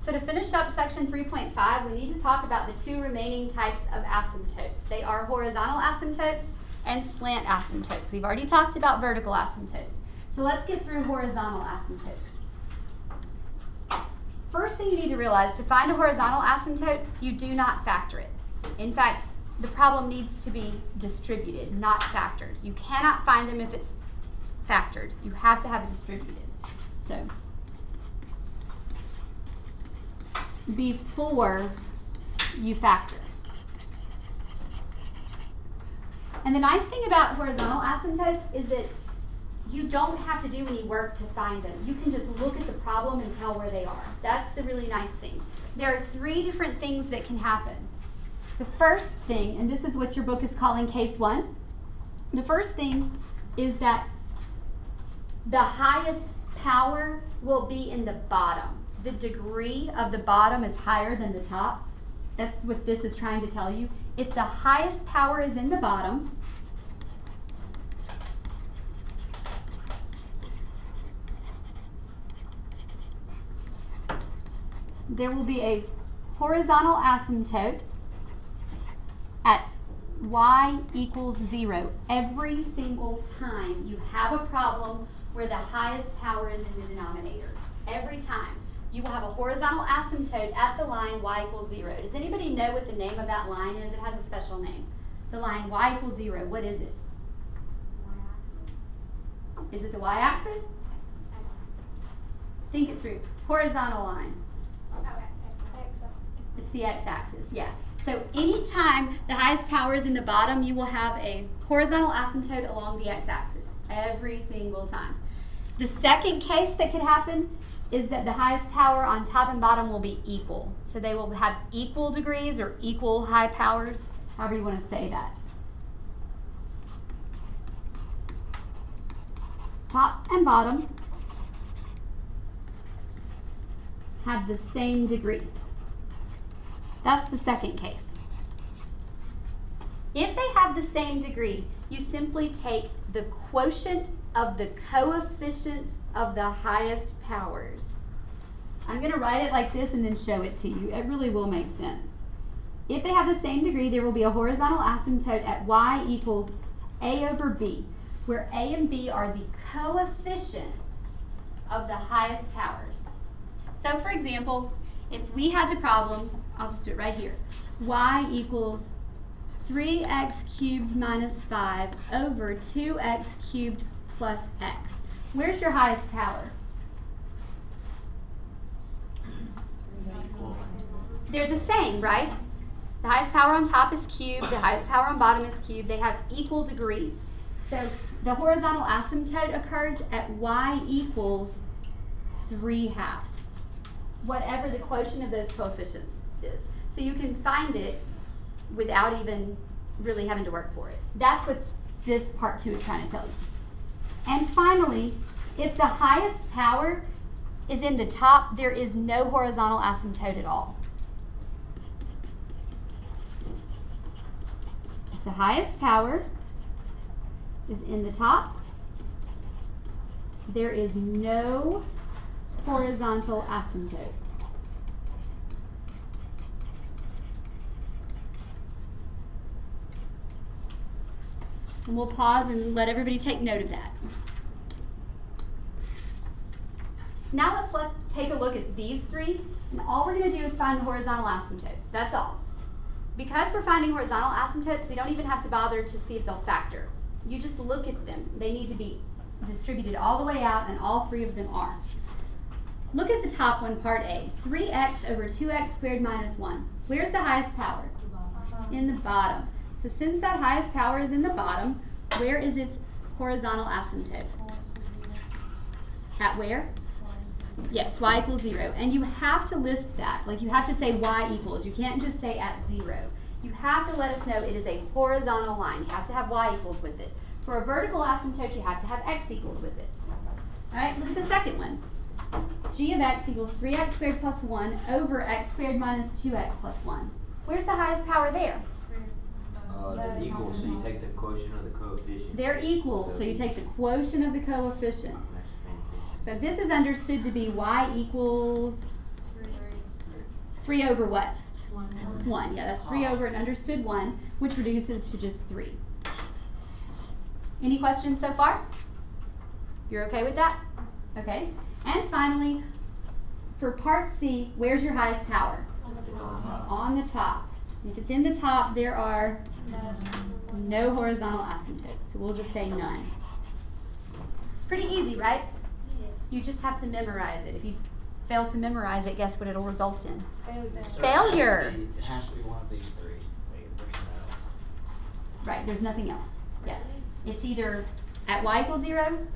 So to finish up section 3.5, we need to talk about the two remaining types of asymptotes. They are horizontal asymptotes and slant asymptotes. We've already talked about vertical asymptotes. So let's get through horizontal asymptotes. First thing you need to realize, to find a horizontal asymptote, you do not factor it. In fact, the problem needs to be distributed, not factored. You cannot find them if it's factored. You have to have it distributed. So before you factor. And the nice thing about horizontal asymptotes is that you don't have to do any work to find them. You can just look at the problem and tell where they are. That's the really nice thing. There are three different things that can happen. The first thing, and this is what your book is calling case 1, the first thing is that the highest power will be in the bottom. The degree of the bottom is higher than the top. That's what this is trying to tell you. If the highest power is in the bottom, there will be a horizontal asymptote at y equals 0 every single time you have a problem where the highest power is in the denominator. Every time you will have a horizontal asymptote at the line y equals 0. Does anybody know what the name of that line is? It has a special name. The line y equals 0, what is it? Is it the y-axis? Think it through. Horizontal line. It's the x-axis, yeah. So anytime the highest power is in the bottom, you will have a horizontal asymptote along the x-axis every single time. The second case that could happen is that the highest power on top and bottom will be equal. So they will have equal degrees or equal high powers, however you want to say that. Top and bottom have the same degree. That's the second case. If they have the same degree, you simply take the quotient of the coefficients of the highest powers. I'm going to write it like this and then show it to you. It really will make sense. If they have the same degree, there will be a horizontal asymptote at y equals a over b, where a and b are the coefficients of the highest powers. So for example, if we had the problem, I'll just do it right here, y equals 3x cubed minus 5 over 2x cubed plus x. Where's your highest power? They're the same, right? The highest power on top is cubed, the highest power on bottom is cubed. They have equal degrees. So the horizontal asymptote occurs at y equals 3/2, whatever the quotient of those coefficients is. So you can find it without even really having to work for it. That's what this part 2 is trying to tell you. And finally, if the highest power is in the top, there is no horizontal asymptote at all. If the highest power is in the top, there is no horizontal asymptote. And we'll pause and let everybody take note of that. Now let's take a look at these three, and all we're going to do is find the horizontal asymptotes. That's all. Because we're finding horizontal asymptotes, we don't even have to bother to see if they'll factor. You just look at them. They need to be distributed all the way out, and all three of them are. Look at the top one, part A. 3x over 2x squared minus 1. Where's the highest power? In the bottom. So since that highest power is in the bottom, where is its horizontal asymptote? At where? Yes, y equals 0. And you have to list that. Like you have to say y equals. You can't just say at 0. You have to let us know it is a horizontal line. You have to have y equals with it. For a vertical asymptote, you have to have x equals with it. All right, look at the second one. G of x equals 3x squared plus 1 over x squared minus 2x plus 1. Where's the highest power there? They're equal, so you take the quotient of the coefficient. They're equal, so you take the quotient of the coefficients. So this is understood to be y equals 3 over what? 1. 1. Yeah, that's 3 over an understood 1, which reduces to just 3. Any questions so far? You're okay with that? Okay. And finally, for part C, where's your highest power? It's on the top. And if it's in the top, there are no horizontal asymptotes. So we'll just say none. It's pretty easy, right? Yes. You just have to memorize it. If you fail to memorize it, guess what it'll result in? Failure. Failure. It has to be one of these 3. Right, there's nothing else. Yeah. It's either at y equals 0.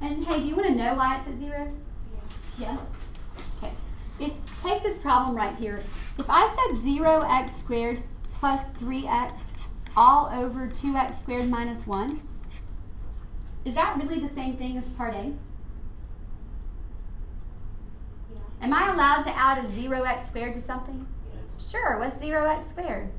And hey, do you want to know why it's at 0? Yeah? Okay. Take this problem right here. If I said 0x squared plus 3x all over 2x squared minus 1, is that really the same thing as part A? Yeah. Am I allowed to add a 0x squared to something? Yes. Sure, what's 0x squared?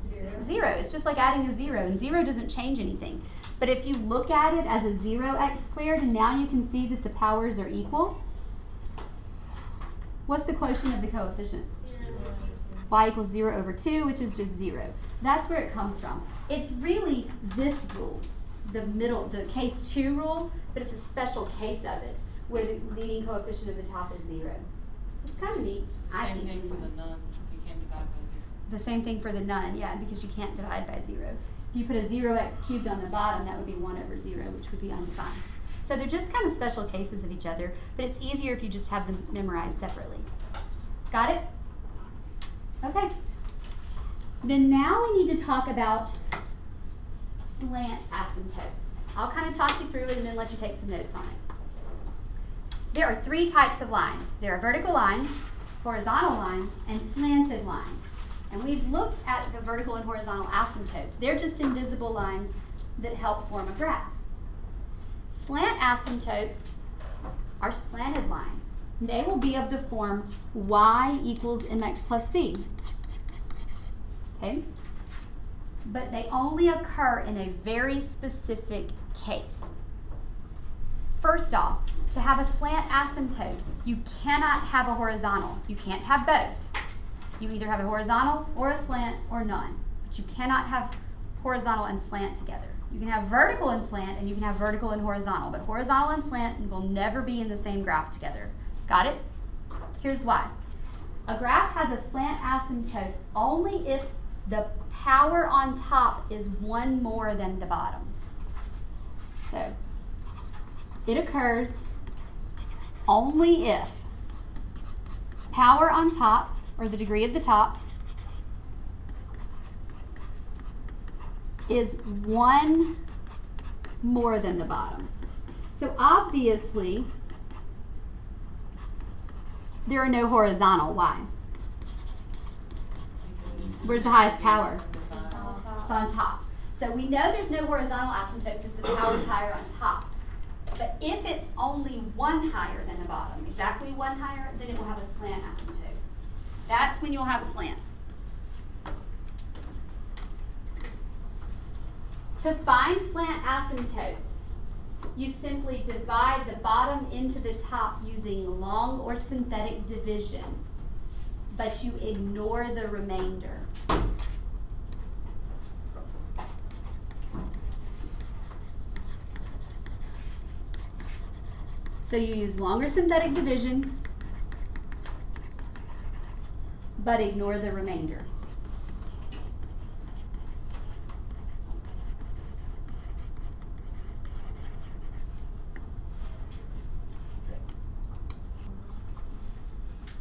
0. It's just like adding a 0, and 0 doesn't change anything. But if you look at it as a 0x squared, and now you can see that the powers are equal, what's the quotient of the coefficients? Y equals 0 over 2, which is just 0. That's where it comes from. It's really this rule, the case 2 rule, but it's a special case of it, where the leading coefficient of the top is 0. It's kind of neat. I Same think. thing for the none, you can't divide by 0. The same thing for the none, yeah, because you can't divide by 0. If you put a 0x cubed on the bottom, that would be 1 over 0, which would be undefined. So they're just kind of special cases of each other, but it's easier if you just have them memorized separately. Got it? Okay. Then now we need to talk about slant asymptotes. I'll kind of talk you through it and then let you take some notes on it. There are 3 types of lines. There are vertical lines, horizontal lines, and slanted lines. And we've looked at the vertical and horizontal asymptotes. They're just invisible lines that help form a graph. Slant asymptotes are slanted lines. They will be of the form y equals mx plus b. Okay? But they only occur in a very specific case. First off, to have a slant asymptote, you cannot have a horizontal. You can't have both. You either have a horizontal or a slant or none. But you cannot have horizontal and slant together. You can have vertical and slant, and you can have vertical and horizontal, but horizontal and slant will never be in the same graph together. Got it? Here's why. A graph has a slant asymptote only if the power on top is 1 more than the bottom. So it occurs only if power on top, or the degree of the top, is 1 more than the bottom. So obviously, there are no horizontal. Why? Where's the highest power? It's on top. So we know there's no horizontal asymptote because the power is higher on top. But if it's only 1 higher than the bottom, exactly 1 higher, then it will have a slant asymptote. That's when you'll have slants. To find slant asymptotes, you simply divide the bottom into the top using long or synthetic division, but you ignore the remainder. So you use longer synthetic division, but ignore the remainder.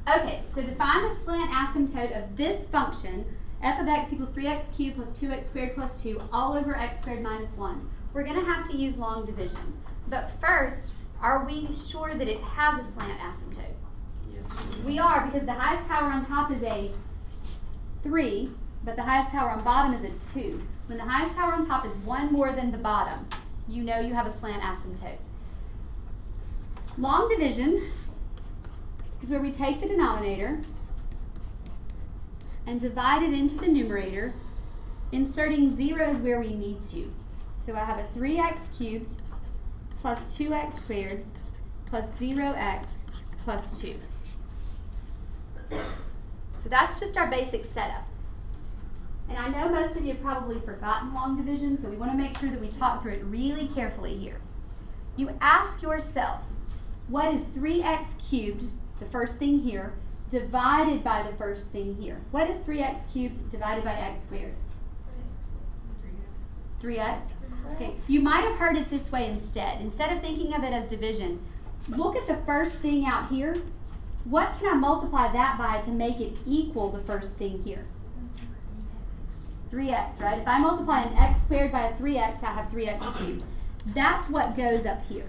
Okay, so to find the slant asymptote of this function, f of x equals 3x cubed plus 2x squared plus 2 all over x squared minus 1, we're going to have to use long division. But first, are we sure that it has a slant asymptote? Yes. We are, because the highest power on top is a 3, but the highest power on bottom is a 2. When the highest power on top is 1 more than the bottom, you know you have a slant asymptote. Long division is where we take the denominator and divide it into the numerator, inserting zeros where we need to. So I have a 3x cubed plus 2x squared plus 0x plus 2. So that's just our basic setup. And I know most of you have probably forgotten long division, so we want to make sure that we talk through it really carefully here. You ask yourself, what is 3x cubed, the first thing here, divided by the first thing here? What is 3x cubed divided by x squared? 3x? Okay, you might have heard it this way instead. Instead of thinking of it as division, look at the first thing out here. What can I multiply that by to make it equal the first thing here? 3x, right? If I multiply an x squared by a 3x, I have 3x cubed. That's what goes up here.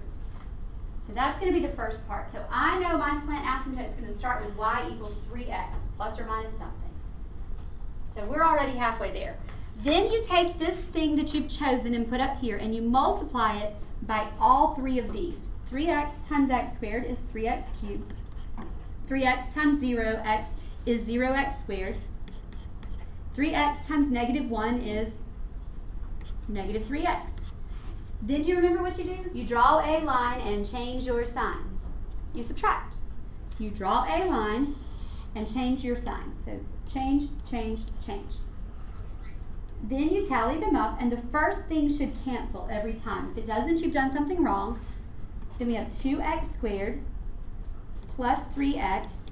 So that's going to be the first part. So I know my slant asymptote is going to start with y equals 3x plus or minus something. So we're already halfway there. Then you take this thing that you've chosen and put up here and you multiply it by all three of these. 3x times x squared is 3x cubed. 3x times 0x is 0x squared. 3x times negative 1 is negative 3x. Then do you remember what you do? You draw a line and change your signs. You subtract. You draw a line and change your signs. So change, change, change. Then you tally them up, and the first thing should cancel every time. If it doesn't, you've done something wrong. Then we have 2x squared plus 3x,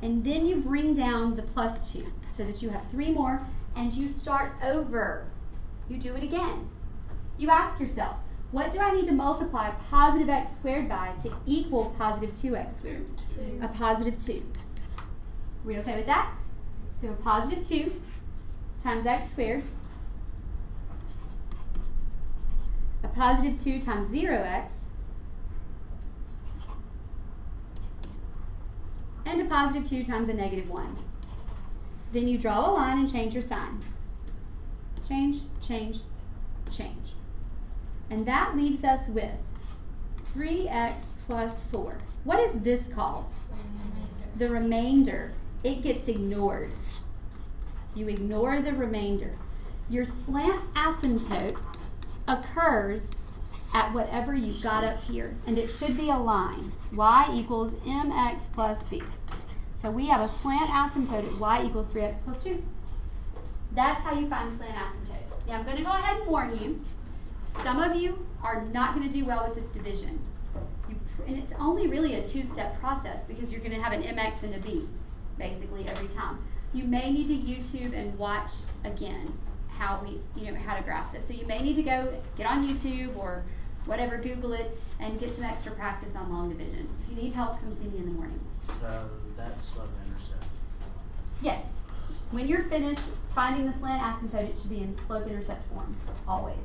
and then you bring down the plus 2 so that you have 3 more, and you start over. You do it again. You ask yourself, what do I need to multiply positive x squared by to equal positive 2x squared? 2. A positive 2. We okay with that? So a positive 2 times x squared, a positive 2 times 0x, and a positive 2 times a negative 1. Then you draw a line and change your signs. Change, change, change. And that leaves us with 3x plus 4. What is this called? The remainder. It gets ignored. You ignore the remainder. Your slant asymptote occurs at whatever you've got up here, and it should be a line. Y equals mx plus b. So we have a slant asymptote at y equals 3x plus 2. That's how you find slant asymptotes. Now I'm going to go ahead and warn you, some of you are not going to do well with this division. And it's only really a 2-step process because you're going to have an mx and a b basically every time. You may need to YouTube and watch again how to graph this. So you may need to go get on YouTube or whatever, Google it, and get some extra practice on long division. If you need help, come see me in the mornings. So that's slope intercept. Yes. When you're finished finding the slant asymptote, it should be in slope intercept form, always.